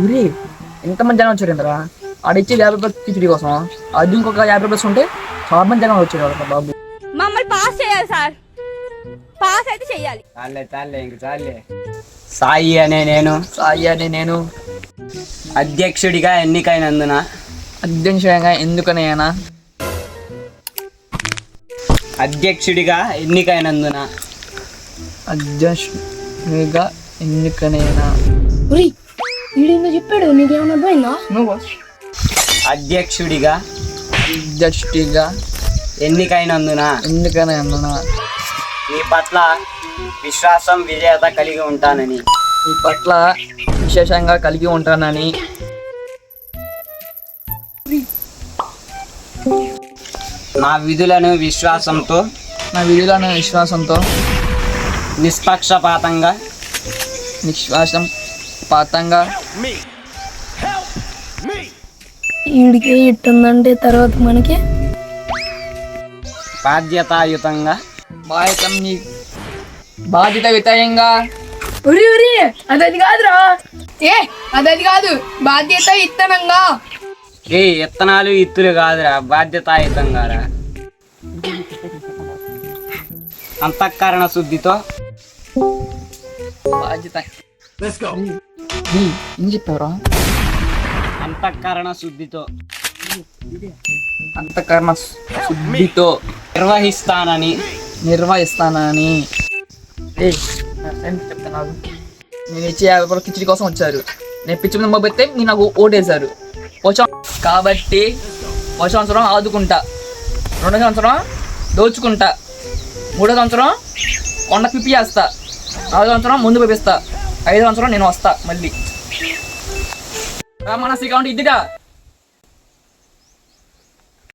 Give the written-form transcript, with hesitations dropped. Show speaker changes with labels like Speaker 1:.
Speaker 1: ఊరి ఎంతమంది జనం వచ్చారు ఆడిచ్చి 50 రూపాయలు కిచిడి కోసం అది ఇంకొక 50 రూపాయలు ఉంటే చాలా మంది జనం వచ్చారు బాబు.
Speaker 2: మమ్మల్ని పాస్ చేయాలి సార్, పాస్ అయితే చెయ్యాలి.
Speaker 3: సాయి అనే నేను అధ్యక్షుడిగా ఎన్నికైనందున
Speaker 1: అధ్యక్షంగా ఎందుకనైనా
Speaker 3: అధ్యక్షుడిగా ఎన్నికైనందున
Speaker 1: అధ్యక్షుడిగా ఎన్నికనైనా
Speaker 4: వీడేందో చెప్పాడు, నీకేమన్నా అర్థమైందా?
Speaker 1: నువ్వు
Speaker 3: అధ్యక్షుడిగా ఎన్నికైనందున మీ పట్ల విశ్వాసం విధేయత కలిగి ఉంటానని
Speaker 1: మీ పట్ల విశేషంగా కలిగి ఉంటానని
Speaker 3: నా విధులను విశ్వాసంతో నిష్పక్షపాతంగా
Speaker 4: వీడికి ఇట్టుందంటే తర్వాత మనకి
Speaker 1: బాధ్యతాయుతంగా
Speaker 4: ఉరి అది కాదురా, అది కాదు, బాధ్యత ఇత్తనంగా.
Speaker 3: ఇత్తనాలు ఇత్తులు కాదురా, బాధ్యతాయుతంగా అంతఃకరణ శుద్ధితో
Speaker 1: బాధ్యత ఏం చెప్పావురా?
Speaker 3: అంతఃకరణ శుద్ధితో
Speaker 1: నిర్వహిస్తానని చెప్తాను. నేను ఇచ్చే 50 రూపాయలు కిచిడి కోసం వచ్చారు. నేను పిచ్చి మీద పెడితే మీరు నాకు ఓటేశారు కాబట్టి 1 సంవత్సరం ఆదుకుంటా, 2వ సంవత్సరం దోచుకుంటా, 3వ సంవత్సరం కొండ పిప్పి చేస్తా, 4వ సంవత్సరం ముందు పంపిస్తా, 5వ సంవత్సరం నేను వస్తా మళ్ళీ. మన అకౌంట్ ఇదిగా